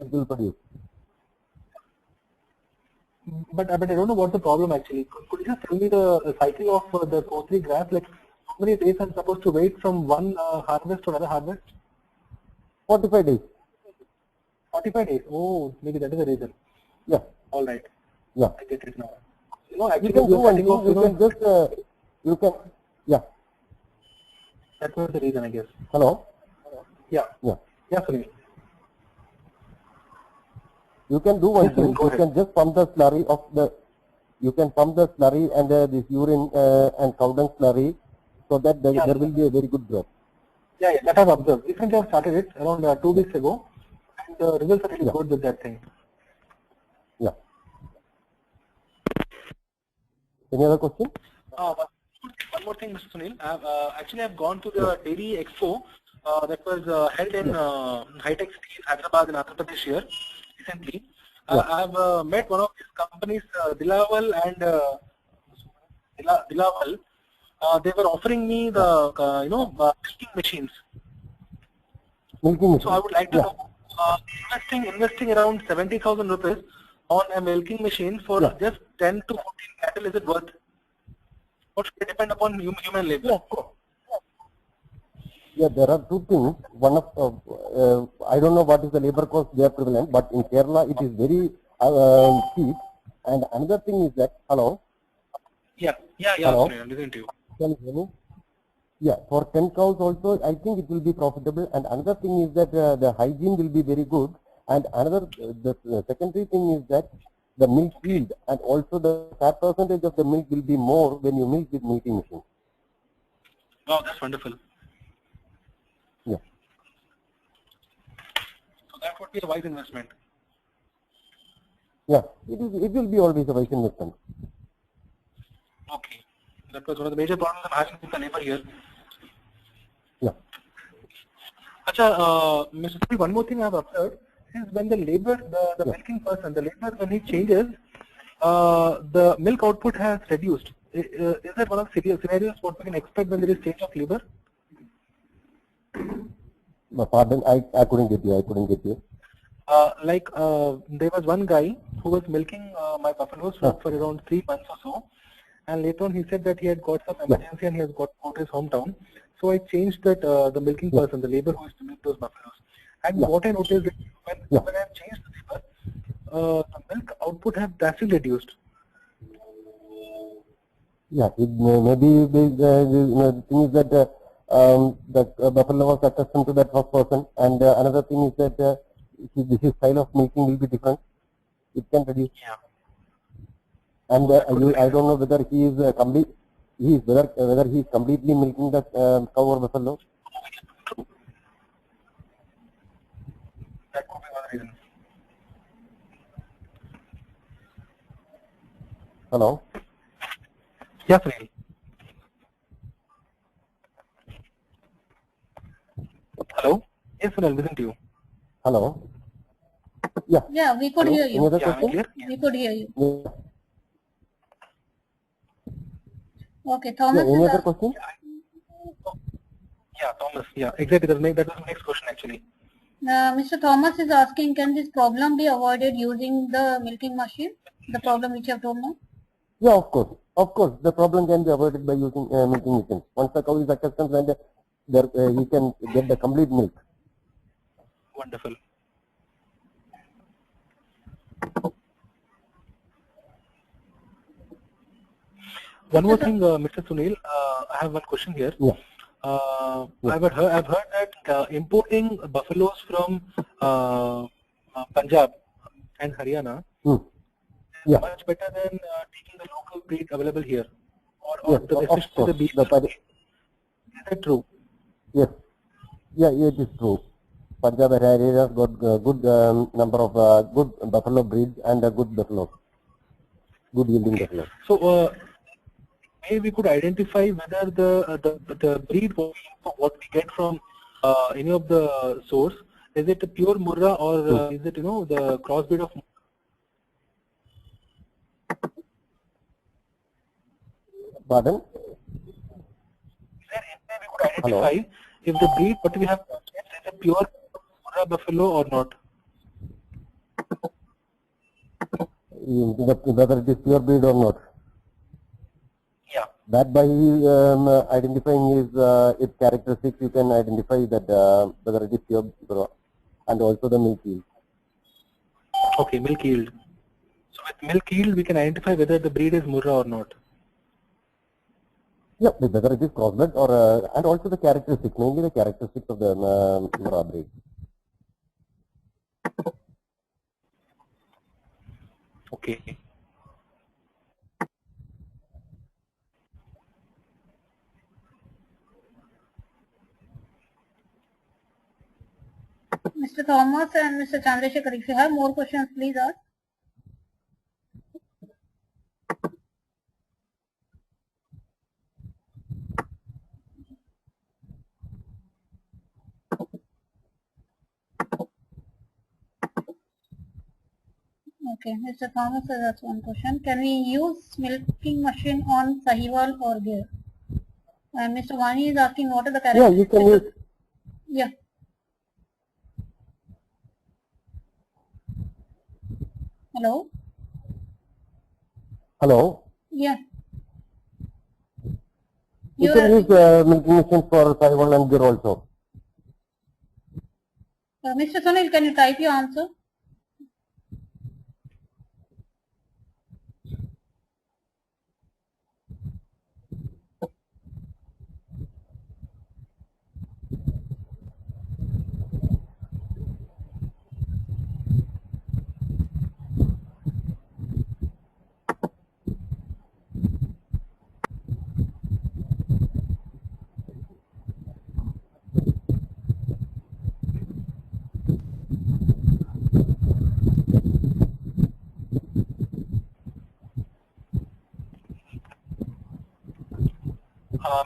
it will produce. But I don't know what's the problem actually. Could you just tell me the cycle of the costly grass? Like how many days I'm supposed to wait from one harvest to another harvest? 45 days. 45 days. Oh, maybe that is the reason. Yeah. All right. Yeah. I get it now. Actually, you can do one thing. You can just you can. Yeah. That was the reason, I guess. Hello. Yeah. Yeah. Yeah, Sunil. You can do one thing. You can just pump the slurry of the. You can pump the slurry and this urine and cow dung slurry, so that there will be a very good growth. Yeah, that I've observed. Recently I've started it around 2 weeks ago, and the results are really good with that thing. Yeah. Any other question? One more thing, Mr. Sunil. I've gone to the Dairy Expo that was held in High-Tech Steel, Hyderabad in Andhra Pradesh here recently. I've met one of these companies, Dilawal and Dilawal. They were offering me the milking machines. So I would like to know, investing around 70,000 rupees on a milking machine for just 10 to 14 cattle, is it worth? Or should it depend upon human labor? Yeah, there are two things. One of I don't know what is the labor cost they are prevalent, but in Kerala it is very cheap. And another thing is that hello. Hello? I'm listening to you. Can you hear me? Yeah, for 10 cows also, I think it will be profitable. And another thing is that the hygiene will be very good. And another, the secondary thing is that the milk yield and also the fat percentage of the milk will be more when you milk with milking machine. Wow, that's wonderful. Yeah. So that would be a wise investment. Yeah, it will be always a wise investment. Okay. That was one of the major problems I'm having with the labor here. Yeah. Acha, Mr. Sunil, one more thing I've observed is when the labor, the milking person, the labor, when he changes, the milk output has reduced. Is that one of the scenarios what we can expect when there is change of labor? Pardon, I couldn't get you. There was one guy who was milking my buffaloes for around 3 months or so. And later on he said that he had got some emergency and he has got out his hometown. So I changed that the milking person, the labor who is to milk those buffaloes. And what I noticed is when I have changed the labor, the milk output has drastically reduced. Yeah, it maybe the thing is that the buffalo was accustomed to that first person, and another thing is that his style of milking will be different. It can reduce. Yeah. And I don't know whether he is whether he is completely milking the cow or buffalo. That could be one reason. Hello. Yeah, Sunil. Hello. Yes, Sunil, listen to you. Hello. Yeah. Yeah, we could hear you. Any other question? We could hear you. Yeah. Okay, Thomas. Any other question? Yeah, Thomas. Yeah, exactly. That was the next question actually. Mr. Thomas is asking, can this problem be avoided using the milking machine? The problem which you have told now? Yeah, of course. Of course, the problem can be avoided by using milking machine. Once the cow is accustomed, and he can get the complete milk. Wonderful. One more thing, Mr. Sunil, I have one question here. Yeah. I've heard that importing buffaloes from Punjab and Haryana is much better than taking the local breed available here. Or especially the beef. Is that true? Yes. Yeah, it is true. Punjab and Haryana has got good number of good buffalo breeds and good buffalo, good yielding buffalo. So, maybe we could identify whether the breed what we get from any of the source, is it a pure Murra or is it the crossbreed of? Pardon? Is there any way we could identify if the breed what we have is a pure Murra buffalo or not? whether it is pure breed or not. Yeah. That by identifying its characteristics, you can identify that whether it is pure breed and also the milk yield. Okay, milk yield. So with milk yield, we can identify whether the breed is Murrah or not. Yeah, whether it is crossbred or and also the characteristics, mainly the characteristics of the Murrah breed. Okay. Mr. Thomas and Mr. Chandrasekhar, if you have more questions, please ask. Okay, Mr. Thomas has asked one question. Can we use milking machine on Sahiwal or Gir? And Mr. Vani is asking what are the Yeah, you characteristics. can use. Yeah. Hello? Hello. Yeah. You You can are, use milking machine for Sahiwal and Gir also. Mr. Sunil, can you type your answer?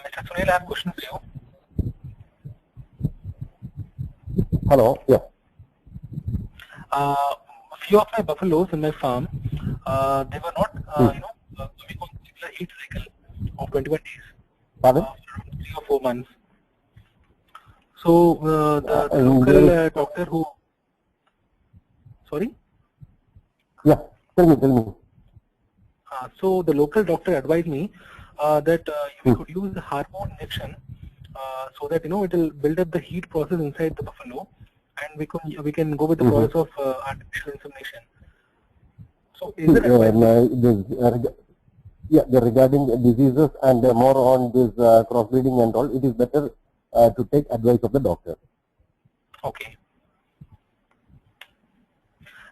Mr. Sunil, I have a question for you. Hello. Yeah. A few of my buffaloes in my farm, they were not, coming on particular heat cycle of 21 days, Pardon? 3 or 4 months. So the there local is- doctor who, sorry? Yeah. Tell me. So the local doctor advised me that we could use the hormone injection so that it will build up the heat process inside the buffalo, and we can go with the process of artificial insemination. So is it advisable? Regarding diseases and more on this crossbreeding and all, it is better to take advice of the doctor. Okay.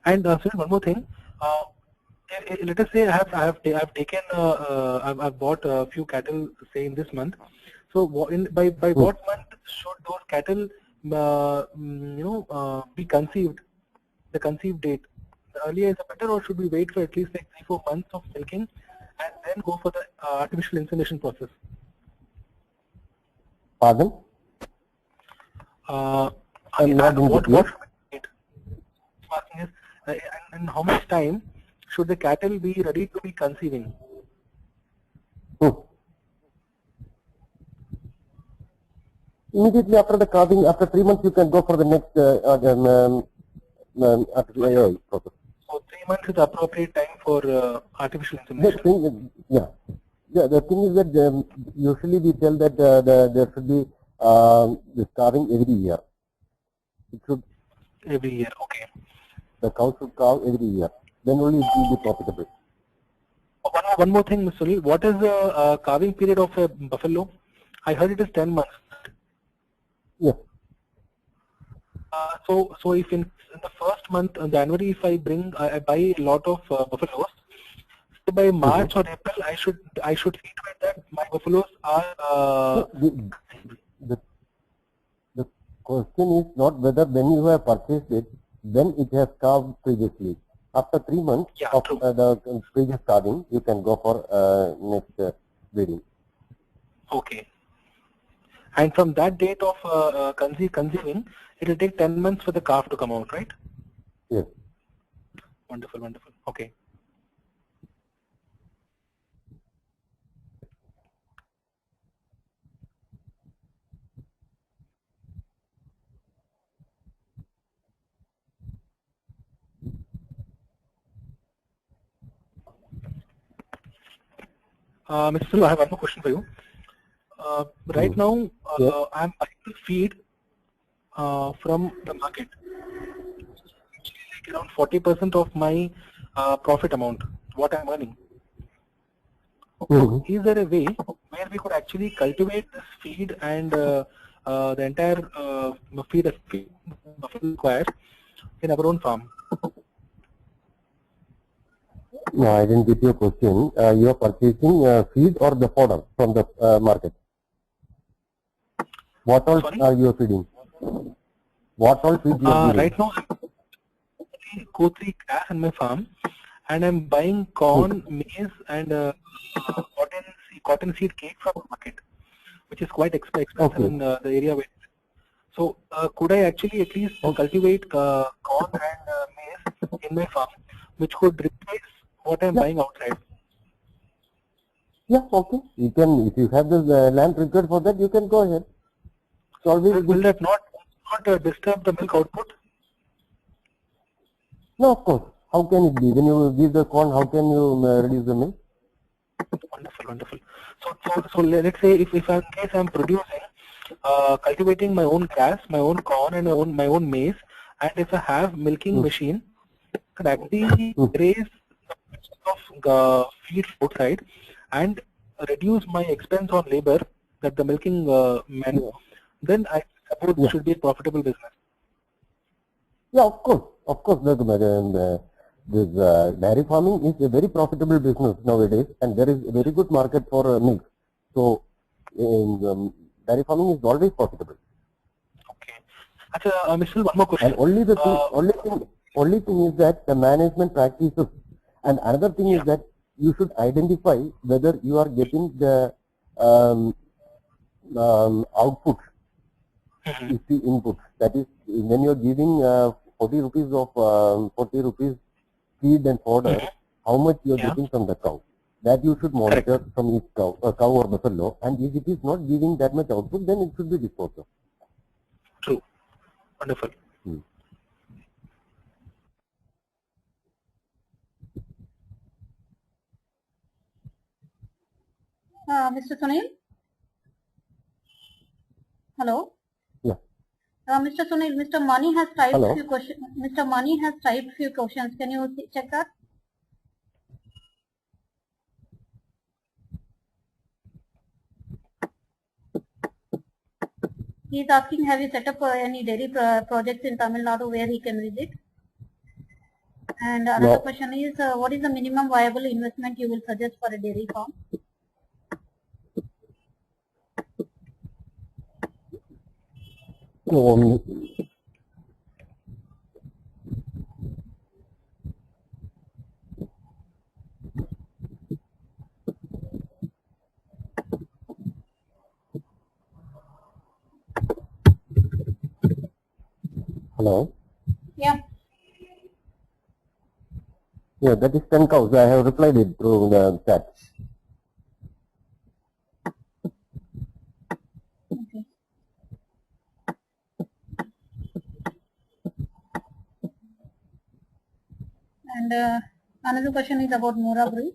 And Sunil, one more thing. Let us say I've taken I've bought a few cattle, say in this month. So by what month should those cattle be conceived? The conceived date. The earlier is better, or should we wait for at least like 3-4 months of milking and then go for the artificial insemination process? Pardon? And what should we wait? Asking is, and how much time should the cattle be ready to be conceiving? Immediately after the calving, after 3 months, you can go for the next artificial process. So 3 months is the appropriate time for artificial The insemination. thing, the thing is that usually we tell that there should be the calving every year. It should. Every year, okay. The cow should calve every year. Then only it will be profitable. One more thing, Mr. Sunil. What is the calving period of a buffalo? I heard it is 10 months. Yes. So if in the first month, January, if I buy a lot of buffaloes, so by March or April, I should see to it that my buffaloes are. The question is not whether when you have purchased it, then it has calved previously. After 3 months of the previous calving, you can go for next breeding. Okay. And from that date of conceiving, it will take 10 months for the calf to come out, right? Yes. Wonderful, wonderful. Okay. Mr. Sunil, I have one more question for you. Right now, Yes. I'm buying the feed from the market, like around 40% of my profit amount, what I'm earning. Mhm. Is there a way where we could actually cultivate this feed and the entire feed that buffalo requires in our own farm? No, I didn't get your question. You are purchasing feed or the fodder from the market? What all Sorry? are you feeding? What all feed you are giving? Right now, I'm Kotri grass in my farm, and I'm buying corn, maize, and cotton seed cake from the market, which is quite expensive Okay. in the area where. So, could I actually at least cultivate corn and maize in my farm, which could replace what I'm buying outside? Yeah, okay. You can, if you have the land required for that, you can go ahead. It's always Will good. that not disturb the milk output? No, of course. How can it be? When you give the corn, how can you reduce the milk? Wonderful, wonderful. So let's say if in case I'm producing, cultivating my own grass, my own corn, and my own maize, and if I have milking machine, I could actually raise of feed outside and reduce my expense on labor that the milking man, then I suppose it should be a profitable business. Yeah, of course. Of course, this dairy farming is a very profitable business nowadays, and there is a very good market for milk. So, dairy farming is always profitable. Okay. Achha, Mr. One more question. And only thing is that the management practices. And another thing is that you should identify whether you are getting the output, is the input. That is, when you are giving 40 rupees of 40 rupees feed and fodder, how much you are getting from the cow. That you should monitor from each cow or buffalo. And if it is not giving that much output, then it should be disposed of. True. Wonderful. Mr. Sunil? Hello? Yeah. Mr. Sunil, Mr. Mani has typed Hello. few questions. Mr. Mani has typed few questions. Can you check that? He is asking, have you set up any dairy projects in Tamil Nadu where he can visit? And another question is, what is the minimum viable investment you will suggest for a dairy farm? Hello. Yeah. Yeah, that is 10 cows. I have replied it through the chat. Okay. And another question is about Mora breed.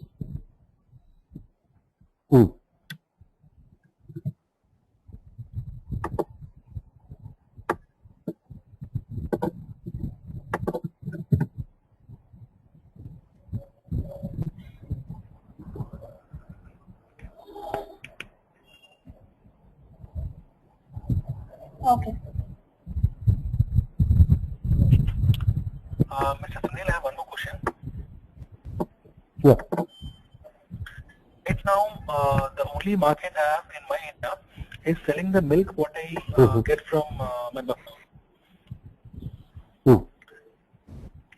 Okay. Mr. Sunil, I have one more question. Yeah. Right now, the only market I have in my area is selling the milk what I get from my buffalo.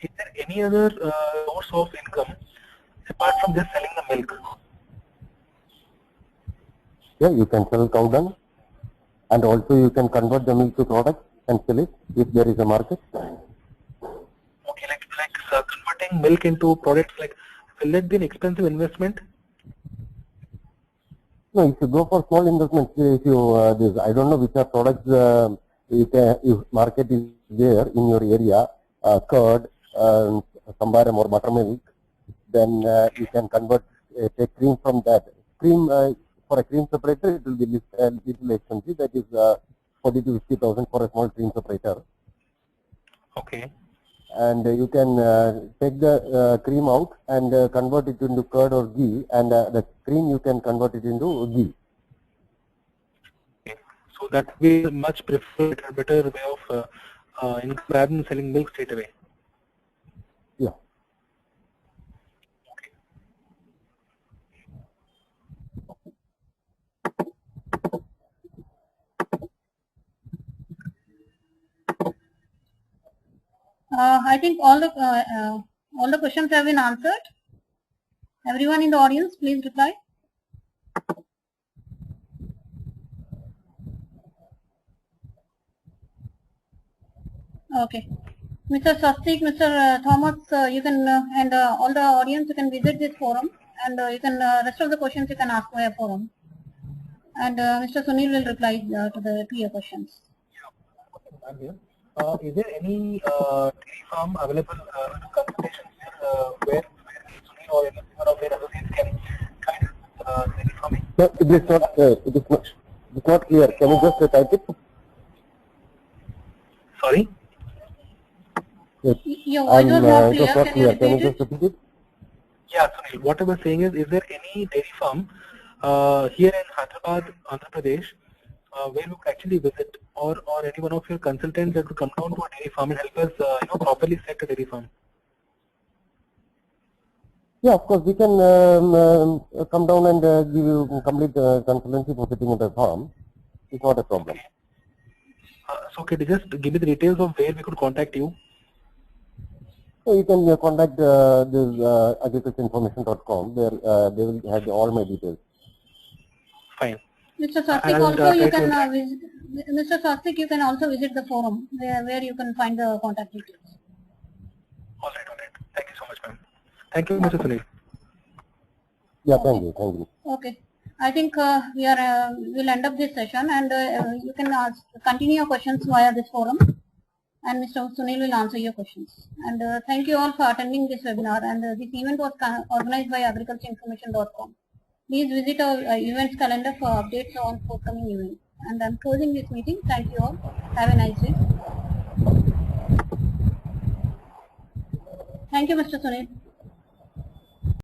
Is there any other source of income apart from just selling the milk? Yeah, you can sell cow dung, and also you can convert the milk to products and sell it if there is a market. Okay, like converting milk into products, like will that be an expensive investment? No, if you go for small investments, if you I don't know which are products if market is there in your area, curd, sambaram or buttermilk, then you can convert take cream from that. cream for a cream separator, it will be little expensive. That is 40 to 50,000 for a small cream separator. Okay. And you can take the cream out and convert it into curd or ghee, and the cream you can convert it into ghee. Okay. So that will be a much preferred, better way of income rather than selling milk straight away. Yeah. I think all the questions have been answered. Everyone in the audience, please reply. Okay. Mr. Swastik, Mr. Thomas, you can and all the audience, you can visit this forum, and you can rest of the questions you can ask via forum. And Mr. Sunil will reply to your questions. I'm here. Is there any dairy farm available consultation here where Sunil or any one of their associates can guide dairy farming? No, it is not. It is not clear. Can you just type it? Sorry. Yes. Your voice was not clear. Can you Can you repeat just it? repeat it? Yeah, Sunil. What I was saying is there any dairy farm here in Hyderabad, Andhra Pradesh, where we could actually visit, or any one of your consultants that could come down to a dairy farm and help us, properly set a dairy farm? Yeah, of course. We can come down and give you complete consultancy for setting up a farm. It's not a problem. So, okay, just give me the details of where we could contact you. So you can contact this agricultureinformation.com. There they will have all my details. Fine. Mr. Swastik, also you can visit. Mr. Swastik, you can also visit the forum where you can find the contact details. All right, all right. Thank you so much, ma'am. Thank you, Mr. Sunil. Yeah, thank you. Okay. I think we'll end up this session, and you can continue your questions via this forum, and Mr. Sunil will answer your questions. And thank you all for attending this webinar. And this event was organized by agricultureinformation.com. Please visit our events calendar for updates on forthcoming events. And I'm closing this meeting. Thank you all. Have a nice day. Thank you, Mr. Sunil.